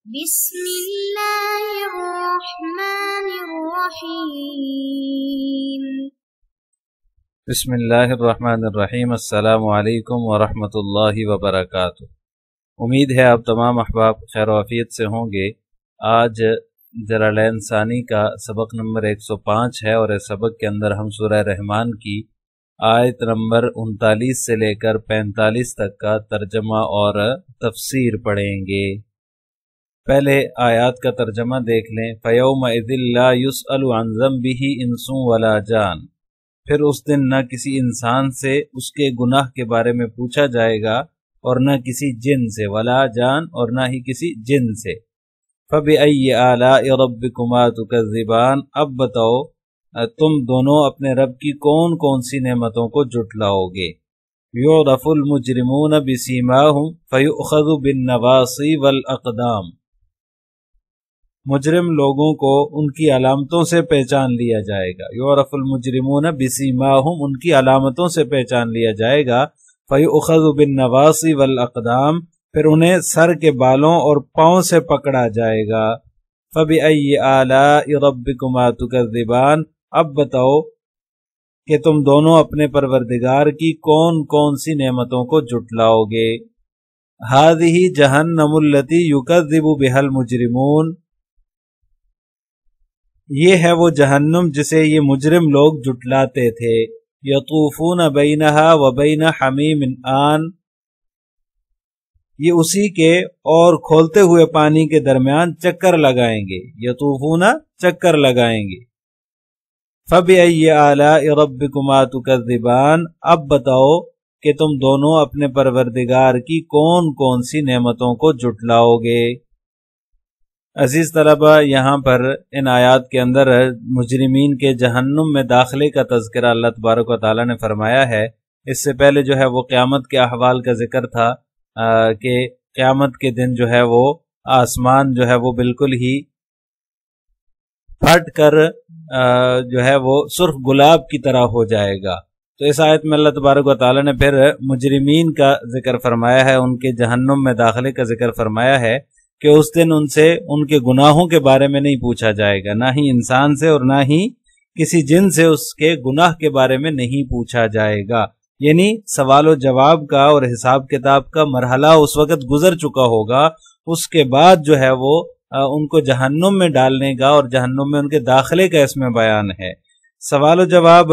بسم اللہ الرحمن الرحیم بسم اللہ الرحمن الرحیم۔ السلام علیکم ورحمۃ اللہ وبرکاتہ۔ امید ہے آپ تمام احباب خیر و عافیت سے ہوں گے۔ آج جلالین ثانی کا سبق نمبر 105 ہے اور اس سبق کے اندر ہم سورہ رحمان کی آیت نمبر 39 سے لے کر 45 تک کا ترجمہ اور تفسیر پڑھیں گے۔ پہلے آیات کا ترجمہ دیکھ لیں۔ فَيَوْمَئِذٍ لَا يُسْأَلُ عَنْ ذَنبِهِ إِنسٌ وَلَا جَانٌ، پھر اس دن نہ کسی انسان سے اس کے گناہ کے بارے میں پوچھا جائے گا اور نہ کسی جن سے، ولا جان اور نہ ہی کسی جن سے۔ فَبِأَيِّ آلَاءِ رَبِّكُمَا تُكَذِّبَانِ، اب بتاؤ تم دونوں اپنے رب کی کون کون سی نعمتوں کو جھٹلاؤ گے۔ يُعْرَفُ الْمُجْرِمُونَ بِسِيمَاهُمْ فَيُؤْخَذُ بِالنَّوَاصِي وَالْأَقْدَامِ، مجرم لوگوں کو ان کی علامتوں سے پہچان لیا جائے گا۔ یعرف المجرمون بسیماہم، ان کی علامتوں سے پہچان لیا جائے گا۔ فیؤخذ بالنواصی والاقدام، پھر انہیں سر کے بالوں اور پاؤں سے پکڑا جائے گا۔ فبأی آلاء ربکما تکذبان، اب بتاؤ کہ تم دونوں اپنے پروردگار کی کون کون سی نعمتوں کو جھٹلاؤ گے۔ ہذہ جہنم التی یکذب بہا المجرمون، یہ ہے وہ جہنم جسے یہ مجرم لوگ جھٹلاتے تھے۔ یطوفون بینہا وبین حمیم آن، یہ اسی کے اور کھولتے ہوئے پانی کے درمیان چکر لگائیں گے۔ یطوفون چکر لگائیں گے۔ فبأی آلاء ربکما تکذبان، اب بتاؤ کہ تم دونوں اپنے پروردگار کی کون کون سی نعمتوں کو جھٹلاؤ گے۔ عزیز طلبہ، یہاں پر ان آیات کے اندر مجرمین کے جہنم میں داخلے کا تذکرہ اللہ تبارک و تعالیٰ نے فرمایا ہے۔ اس سے پہلے جو ہے وہ قیامت کے احوال کا ذکر تھا کہ قیامت کے دن جو ہے وہ آسمان جو ہے وہ بالکل ہی پھٹ کر جو ہے وہ سرخ گلاب کی طرح ہو جائے گا۔ تو اس آیت میں اللہ تبارک و تعالیٰ نے پھر مجرمین کا ذکر فرمایا ہے، ان کے جہنم میں داخلے کا ذکر فرمایا ہے کہ اس دن ان سے ان کے گناہوں کے بارے میں نہیں پوچھا جائے گا، نہ ہی انسان سے اور نہ ہی کسی جن سے اس کے گناہ کے بارے میں نہیں پوچھا جائے گا۔ یعنی سوال و جواب کا اور حساب کتاب کا مرحلہ اس وقت گزر چکا ہوگا، اس کے بعد جو ہے وہ ان کو جہنم میں ڈالنے کا اور جہنم میں ان کے داخلے کا اس میں بیان ہے۔ سوال و جواب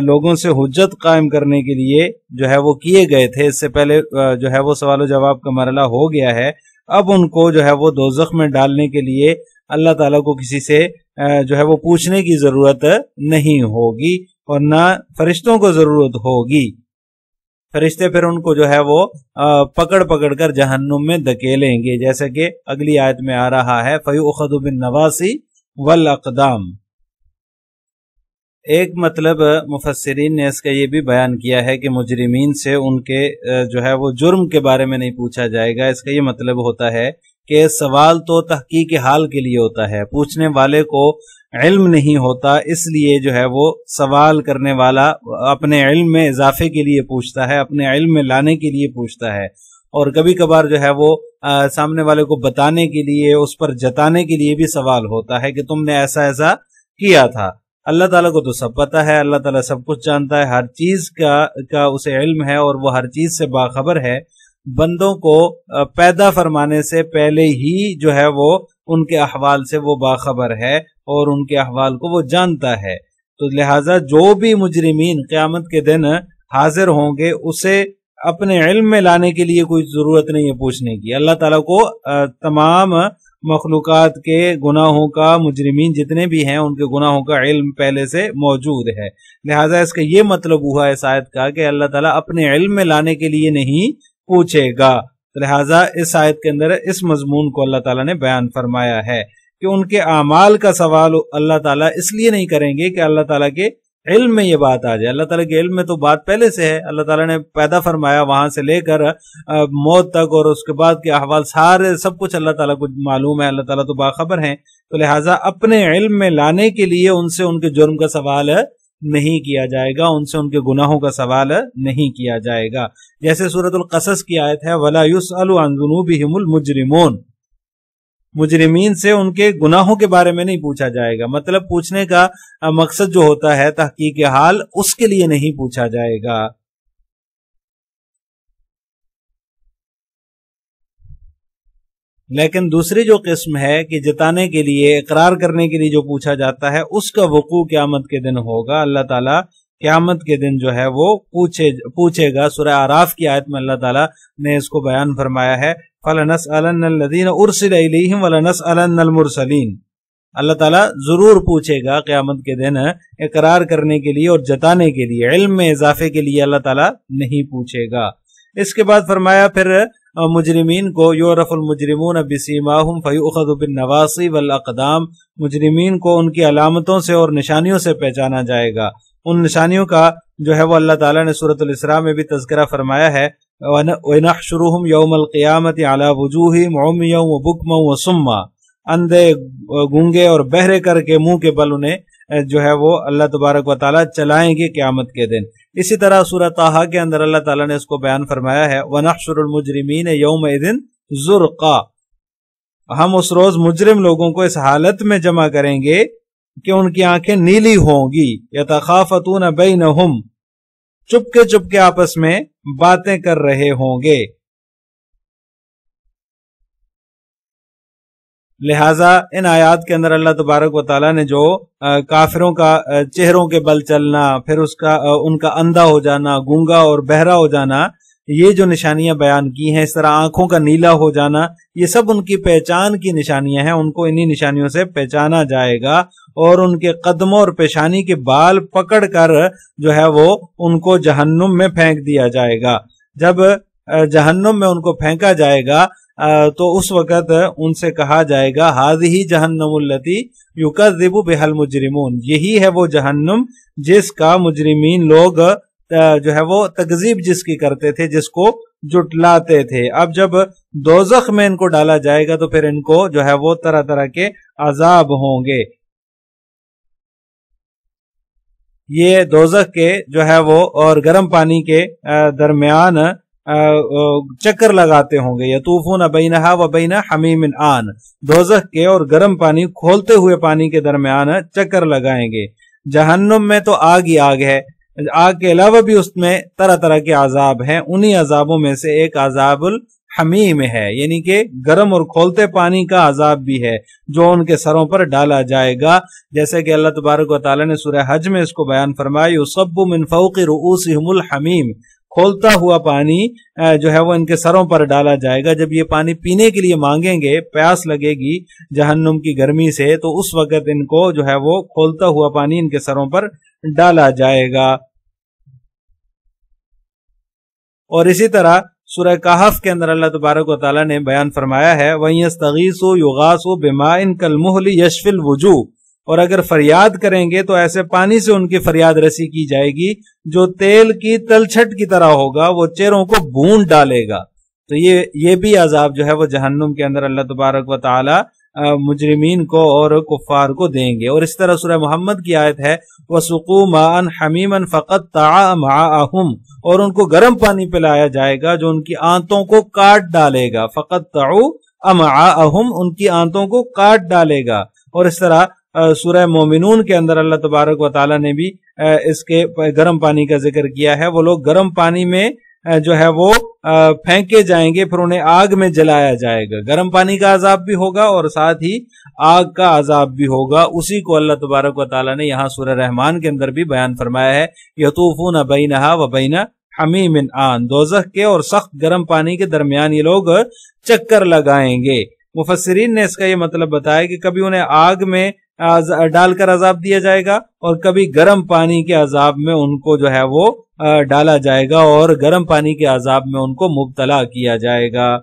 لوگوں سے حجت قائم کرنے کے لیے جو ہے وہ کیے گئے تھے، اس سے پہلے جو ہے وہ سوال و جواب کا مرحلہ ہو گیا ہے۔ اب ان کو جو ہے وہ دوزخ میں ڈالنے کے لیے اللہ تعالیٰ کو کسی سے جو ہے وہ پوچھنے کی ضرورت نہیں ہوگی اور نہ فرشتوں کو ضرورت ہوگی۔ فرشتے پھر ان کو جو ہے وہ پکڑ پکڑ کر جہنم میں دھکیلیں گے، جیسے کہ اگلی آیت میں آ رہا ہے فَيُؤْخَذُ بِالنَّوَاصِي وَالْأَقْدَامِ۔ ایک مطلب مفسرین نے اس کا یہ بھی بیان کیا ہے کہ مجرمین سے ان کے جو ہے وہ جرم کے بارے میں نہیں پوچھا جائے گا۔ اس کا یہ مطلب ہوتا ہے کہ سوال تو تحقیق حال کے لیے ہوتا ہے، پوچھنے والے کو علم نہیں ہوتا، اس لیے جو ہے وہ سوال کرنے والا اپنے علم میں اضافے کے لیے پوچھتا ہے، اپنے علم میں لانے کے لیے پوچھتا ہے، اور کبھی کبھار جو ہے وہ سامنے والے کو بتانے کے لیے، اس پر جتانے کے لیے بھی سوال ہوتا ہے کہ تم نے ایسا ایسا کیا تھا۔ اللہ تعالیٰ کو تو سب پتہ ہے، اللہ تعالیٰ سب کچھ جانتا ہے، ہر چیز کا اسے علم ہے اور وہ ہر چیز سے باخبر ہے۔ بندوں کو پیدا فرمانے سے پہلے ہی جو ہے وہ ان کے احوال سے وہ باخبر ہے اور ان کے احوال کو وہ جانتا ہے۔ تو لہٰذا جو بھی مجرمین قیامت کے دن حاضر ہوں گے اسے اپنے علم میں لانے کے لیے کوئی ضرورت نہیں ہے پوچھنے کی۔ اللہ تعالیٰ کو تمام مخلوقات کے گناہوں کا، مجرمین جتنے بھی ہیں ان کے گناہوں کا علم پہلے سے موجود ہے، لہٰذا اس کا یہ مطلب ہوا اس آیت کا کہ اللہ تعالیٰ اپنے علم میں لانے کے لیے نہیں پوچھے گا۔ لہٰذا اس آیت کے اندر اس مضمون کو اللہ تعالیٰ نے بیان فرمایا ہے کہ ان کے اعمال کا سوال اللہ تعالیٰ اس لیے نہیں کریں گے کہ اللہ تعالیٰ کے علم میں یہ بات آ جائے۔ اللہ تعالیٰ کے علم میں تو بات پہلے سے ہے، اللہ تعالیٰ نے پیدا فرمایا وہاں سے لے کر موت تک، اور اس کے بعد کے احوال سارے سب کچھ اللہ تعالیٰ کو معلوم ہے، اللہ تعالیٰ تو باخبر ہیں۔ تو لہٰذا اپنے علم میں لانے کے لیے ان سے ان کے جرم کا سوال نہیں کیا جائے گا، ان سے ان کے گناہوں کا سوال نہیں کیا جائے گا۔ جیسے سورۃ القصص کی آیت ہے وَلَا يُسْأَلُ عَنْ ذُنُوبِهِمُ الْمُجْرِمُونَ، مجرمین سے ان کے گناہوں کے بارے میں نہیں پوچھا جائے گا، مطلب پوچھنے کا مقصد جو ہوتا ہے تحقیق حال، اس کے لیے نہیں پوچھا جائے گا۔ لیکن دوسری جو قسم ہے کہ جتانے کے لیے، اقرار کرنے کے لیے جو پوچھا جاتا ہے، اس کا وقوع قیامت کے دن ہوگا۔ اللہ تعالیٰ قیامت کے دن جو ہے وہ پوچھے گا۔ سورہ اعراف کی آیت میں اللہ تعالیٰ نے اس کو بیان فرمایا ہے، فَلَنَسْأَلَنَّ الَّذِينَ أُرْسِلَ إِلَيْهِمْ وَلَنَسْأَلَنَّ الْمُرْسَلِينَ۔ اللہ تعالیٰ ضرور پوچھے گا قیامت کے دن، اقرار کرنے کے لیے اور جتانے کے لیے، علم میں اضافے کے لیے اللہ تعالیٰ نہیں پوچھے گا۔ اس کے بعد فرمایا پھر مجرمین کو یعرف المجرمون بسیماہم فیؤخذ بالنواصی والاقدام، مجرمین کو ان کی علامتوں سے اور نشانیوں سے پہچانا جائے گا۔ ان نشانیوں کا جو ہے وہ اللہ تعالیٰ نے سورۃ الاسراء میں بھی تذکرہ فرمایا ہے، وَنَحْشُرُهُمْ يَوْمَ الْقِيَامَةِ عَلَى وُجُوهِهِمْ عُمْيًا وَبُكْمًا وَصُمًّا، اندھے گونگے اور بہرے کر کے منہ کے بل انہیں جو ہے وہ اللہ تبارک و تعالیٰ چلائیں گے قیامت کے دن۔ اسی طرح سورہ طٰہٰ کے اندر اللہ تعالیٰ نے اس کو بیان فرمایا ہے، وَنَحْشُرُ الْمُجْرِمِينَ يَوْمَئِذٍ زُرْقًا، ہم اس روز مجرم لوگوں کو اس حالت میں جمع کریں گے کہ ان کی آنکھیں نیلی ہوں گی، يَتَخَافَتُونَ بَيْنَهُمْ، چپ کے آپس میں باتیں کر رہے ہوں گے۔ لہٰذا ان آیات کے اندر اللہ تبارک و تعالیٰ نے جو کافروں کا چہروں کے بل چلنا، پھر ان کا اندھا ہو جانا، گونگا اور بہرا ہو جانا، یہ جو نشانیاں بیان کی ہیں، اس طرح آنکھوں کا نیلا ہو جانا، یہ سب ان کی پہچان کی نشانیاں ہیں۔ ان کو انہی نشانیوں سے پہچانا جائے گا، اور ان کے قدموں اور پیشانی کے بال پکڑ کر جو ہے وہ ان کو جہنم میں پھینک دیا جائے گا۔ جب جہنم میں ان کو پھینکا جائے گا تو اس وقت ان سے کہا جائے گا، ہذہ جہنم التی یکذب بہا المجرمون، یہی ہے وہ جہنم جس کا مجرمین لوگ جو ہے وہ تکذیب جس کی کرتے تھے، جس کو جٹلاتے تھے۔ اب جب دوزخ میں ان کو ڈالا جائے گا تو پھر ان کو جو ہے وہ طرح طرح کے عذاب ہوں گے۔ یہ دوزخ کے جو ہے وہ اور گرم پانی کے درمیان چکر لگاتے ہوں گے، یطوفون بینہا و بین حمیم آن، دوزخ کے اور گرم پانی کھولتے ہوئے پانی کے درمیان چکر لگائیں گے۔ جہنم میں تو آگ ہی آگ ہے، آگ کے علاوہ بھی اس میں طرح طرح کے عذاب ہیں، انہی عذابوں میں سے ایک عذاب الحمیم ہے، یعنی کہ گرم اور کھولتے پانی کا عذاب بھی ہے جو ان کے سروں پر ڈالا جائے گا، جیسے کہ اللہ تبارک و تعالیٰ نے سورہ حج میں اس کو بیان فرمایا، یصب من فوق رؤوسہم الحمیم، کھولتا ہوا پانی جو ہے وہ ان کے سروں پر ڈالا جائے گا۔ جب یہ پانی پینے کے لیے مانگیں گے، پیاس لگے گی جہنم کی گرمی سے، تو اس وقت ان کو جو ہے وہ کھولتا ہوا پانی ان کے سروں پر ڈالا جائے گا۔ اور اسی طرح سورہ کہف کے اندر اللہ تبارک و تعالیٰ نے بیان فرمایا ہے، وَيَسْتَغِيثُوا يُغَاثُوا بِمَاءٍ كَالْمُهْلِ يَشْفِي الْوُجُوهَ، اور اگر فریاد کریں گے تو ایسے پانی سے ان کی فریاد رسی کی جائے گی جو تیل کی تلچھٹ کی طرح ہوگا، وہ چہروں کو بھون ڈالے گا۔ تو یہ بھی عذاب جو ہے وہ جہنم کے اندر اللہ تبارک و تعالی مجرمین کو اور کفار کو دیں گے۔ اور اس طرح سورہ محمد کی آیت ہے وَسُقُوا مَاءً حَمِيمًا فَقَطَّعَ أَمْعَاءَهُمْ، اور ان کو گرم پانی پلایا جائے گا جو ان کی آنتوں کو کاٹ ڈالے گا، فَقَطَّعُوا أَمْعَاءَهُمْ، ان کی آنتوں کو کاٹ ڈالے گا۔ اور اس طرح سورہ مومنون کے اندر اللہ تبارک و تعالیٰ نے بھی اس کے گرم پانی کا ذکر کیا ہے۔ وہ لوگ گرم پانی میں جو ہے وہ پھینکے جائیں گے، پھر انہیں آگ میں جلایا جائے گا۔ گرم پانی کا عذاب بھی ہوگا اور ساتھ ہی آگ کا عذاب بھی ہوگا۔ اسی کو اللہ تبارک و تعالیٰ نے یہاں سورہ رحمان کے اندر بھی بیان فرمایا ہے، یطوفون بینہا و بین حمیم آن، دوزخ کے اور سخت گرم پانی کے درمیان یہ لوگ چکر لگائیں گے۔ مفسرین نے اس کا یہ مطلب بتایا کہ کبھی انہیں آگ میں ڈال کر عذاب دیا جائے گا اور کبھی گرم پانی کے عذاب میں ان کو جو ہے وہ ڈالا جائے گا اور گرم پانی کے عذاب میں ان کو مبتلا کیا جائے گا۔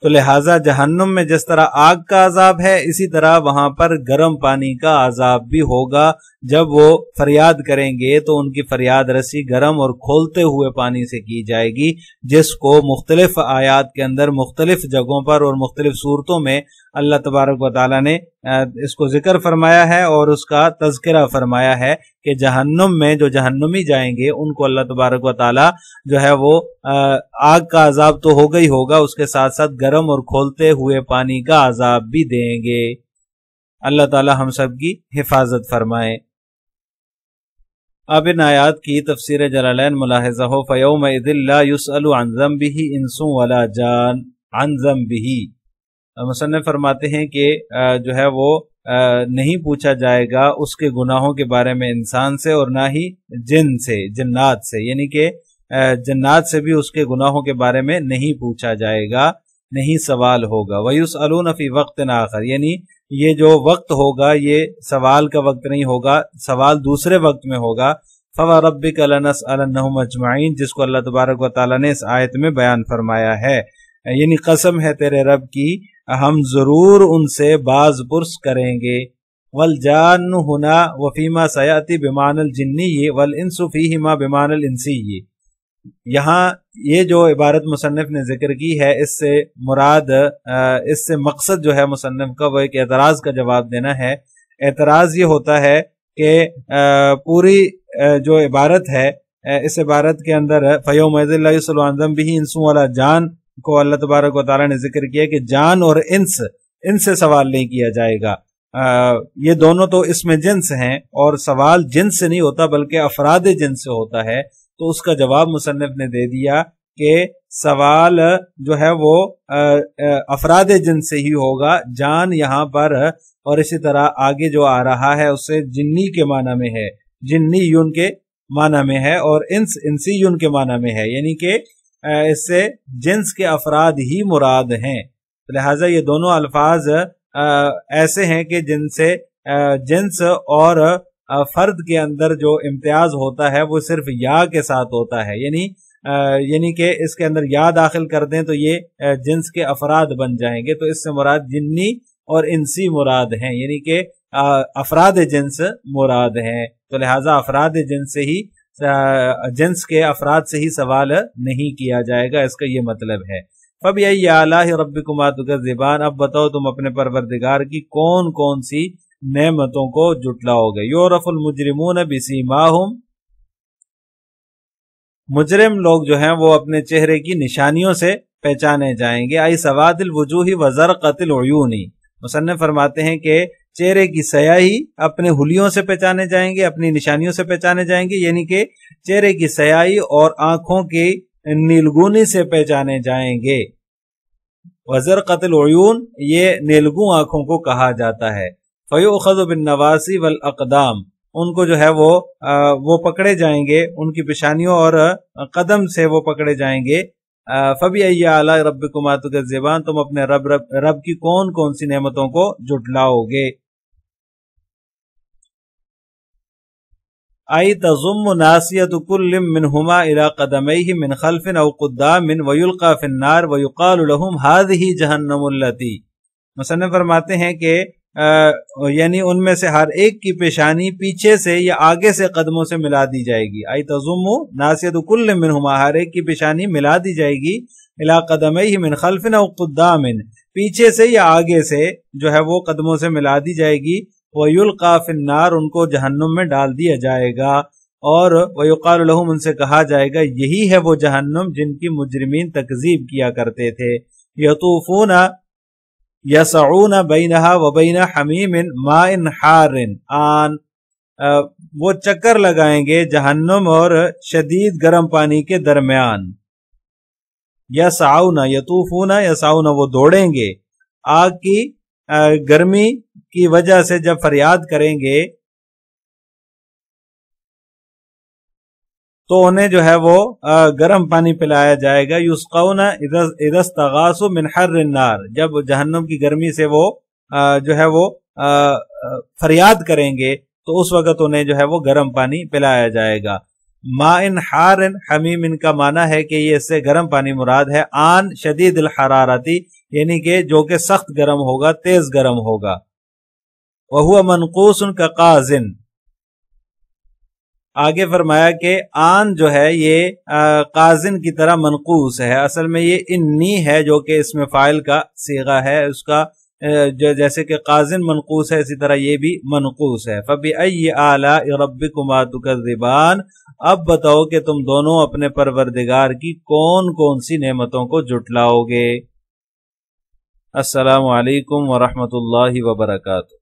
تو لہٰذا جہنم میں جس طرح آگ کا عذاب ہے، اسی طرح وہاں پر گرم پانی کا عذاب بھی ہوگا۔ جب وہ فریاد کریں گے تو ان کی فریاد رسی گرم اور کھولتے ہوئے پانی سے کی جائے گی، جس کو مختلف آیات کے اندر مختلف جگہوں پر اور مختلف صورتوں میں اللہ تبارک و تعالیٰ نے اس کو ذکر فرمایا ہے اور اس کا تذکرہ فرمایا ہے کہ جہنم میں جو جہنمی جائیں گے ان کو اللہ تبارک و تعالی جو ہے وہ آگ کا عذاب تو ہوگا ہی ہوگا، اس کے ساتھ ساتھ گرم اور کھولتے ہوئے پانی کا عذاب بھی دیں گے۔ اللہ تعالی ہم سب کی حفاظت فرمائے۔ اب ان آیات کی تفسیر جلالین ملاحظہ ہو، فَيَوْمَئِذٍ لَا يُسْأَلُ عَنْ ذَنْبِهِ إِنسٌ وَلَا جَانٌ عَنْ ذَنْبِهِ۔ مصنف فرماتے ہیں کہ جو ہے وہ نہیں پوچھا جائے گا اس کے گناہوں کے بارے میں انسان سے اور نہ ہی جنات سے، یعنی کہ جنات سے بھی اس کے گناہوں کے بارے میں نہیں پوچھا جائے گا، نہیں سوال ہوگا۔ وَيُسْأَلُونَ فِي وَقْتٍ آخر، یعنی یہ جو وقت ہوگا یہ سوال کا وقت نہیں ہوگا، سوال دوسرے وقت میں ہوگا۔ فَوَرَبِّكَ لَنَسْأَلَنَّهُمْ أَجْمَعِينَ، جس کو اللہ تبارک و تعالیٰ نے اس آیت میں بیان فرمایا ہے، یعنی قسم ہے تیرے رب کی ہم ضرور ان سے باز پرس کریں گے۔ والجان ہنا وفیما سیاتی بمعنی الجنی والانس فیہما بمعنی الانسی، یہاں یہ جو عبارت مصنف نے ذکر کی ہے اس سے مراد اس سے مقصد جو ہے مصنف کا وہ ایک اعتراض کا جواب دینا ہے۔ اعتراض یہ ہوتا ہے کہ پوری جو عبارت ہے اس عبارت کے اندر فَيَوْمَئِذٍ لَا يُسْأَلُ عَنْ ذَنْبِهِ إِنسٌ وَلَا جَانٌ کو اللہ تبارک و تعالیٰ نے ذکر کیا کہ جان اور ان سے سوال نہیں کیا جائے گا، یہ دونوں تو اس میں جنس ہیں اور سوال جنس سے نہیں ہوتا بلکہ افراد جنس سے ہوتا ہے، تو اس کا جواب مصنف نے دے دیا کہ سوال جو ہے وہ افراد جنس سے ہی ہوگا، جان یہاں پر اور اسی طرح آگے جو آ رہا ہے اس سے جنی کے معنی میں ہے، جنی یون کے معنی میں ہے اور انسی یون کے معنی میں ہے، یعنی کہ اس سے جنس کے افراد ہی مراد ہیں، لہٰذا یہ دونوں الفاظ ایسے ہیں کہ جن سے جنس اور فرد کے اندر جو امتیاز ہوتا ہے وہ صرف یا کے ساتھ ہوتا ہے، یعنی کہ اس کے اندر یا داخل کر دیں تو یہ جنس کے افراد بن جائیں گے، تو اس سے مراد جنی اور انسی مراد ہیں، یعنی کہ افراد جنس مراد ہیں، تو لہٰذا افراد جنس سے ہی جنس کے افراد سے ہی سوال نہیں کیا جائے گا، اس کا یہ مطلب ہے۔ فَبِأَيِّ آلَاءِ رَبِّكُمَا تُكَذِّبَانِ، اب بتاؤ تم اپنے پروردگار کی کون کون سی نعمتوں کو جھٹلاؤ گے۔ یعرف المجرمون بسیماہم، مجرم لوگ جو ہیں وہ اپنے چہرے کی نشانیوں سے پہچانے جائیں گے، ای سواد الوجوہ وزرقۃ العیون، مصنف فرماتے ہیں کہ چہرے کی سیاہی اپنے حلیوں سے پہچانے جائیں گے، اپنی نشانیوں سے پہچانے جائیں گے، یعنی کہ چہرے کی سیاہی اور آنکھوں کی نیلگونی سے پہچانے جائیں گے۔ وزرقۃ العیون یہ نیلگوں آنکھوں کو کہا جاتا ہے۔ فیؤخذ بالنواصی والاقدام، ان کو جو ہے وہ پکڑے جائیں گے، ان کی پیشانیوں اور قدم سے وہ پکڑے جائیں گے۔ فَبِأَيِّ آلَاءِ رَبِّكُمَا تُكَذِّبَانِ، تم اپنے رب کی کون کون سی نعمتوں کو جھٹلاؤ گے۔ ای تضم ناسیۃ کل منہما الی قدمیہ من خلف او قدام ویلقى فی النار ویقال لهم هذه جہنم التی، مصنف فرماتے ہیں کہ یعنی ان میں سے ہر ایک کی پیشانی پیچھے سے یا آگے سے قدموں سے ملا دی جائے گی۔ ای تضم ناسیۃ کل منہما، ہر ایک کی پیشانی ملا دی جائے گی، الی قدمیہ من خلف او قدام، پیچھے سے یا آگے سے جو ہے وہ قدموں سے ملا دی جائے گی۔ وَيُلْقَى فِي النَّارِ، ان کو جہنم میں ڈال دیا جائے گا، اور وَيُقَالُ لَهُمْ، ان سے کہا جائے گا یہی ہے وہ جہنم جن کی مجرمین تکذیب کیا کرتے تھے۔ يَطُوفُونَ يَسَعُونَ بَيْنَهَا وَبَيْنَ حَمِيمٍ مَاءٍ حَارٍ آن، وہ چکر لگائیں گے جہنم اور شدید گرم پانی کے درمیان۔ يَسَعُونَ يَطُوفُونَ يَسَعُونَ، وہ دوڑیں گے، آگ کی گرمی کی وجہ سے جب فریاد کریں گے تو انہیں جو ہے وہ گرم پانی پلایا جائے گا۔ یسقون اذا استغاثوا من حر النار، جب جہنم کی گرمی سے وہ جو ہے وہ فریاد کریں گے تو اس وقت انہیں جو ہے وہ گرم پانی پلایا جائے گا۔ ماء حار حمیم، ان کا معنی ہے کہ یہ اس سے گرم پانی مراد ہے۔ آن شدید الحرارتی، یعنی کہ جو کہ سخت گرم ہوگا، تیز گرم ہوگا۔ وَهُوَ مَنْقُوسٌ كَقَازٍ، آگے فرمایا کہ آن جو ہے یہ قازن کی طرح منقوس ہے، اصل میں یہ انی ہے جو کہ اس میں فاعل کا صیغہ ہے، اس کا جیسے کہ قازن منقوص ہے اسی طرح یہ بھی منقوص ہے۔ فَبِأَيِّ آلَاءِ رَبِّكُمَا تُكَذِّبَانِ، اب بتاؤ کہ تم دونوں اپنے پروردگار کی کون کون سی نعمتوں کو جھٹلاؤ گے۔ السلام علیکم ورحمۃ اللہ وبرکاتہ۔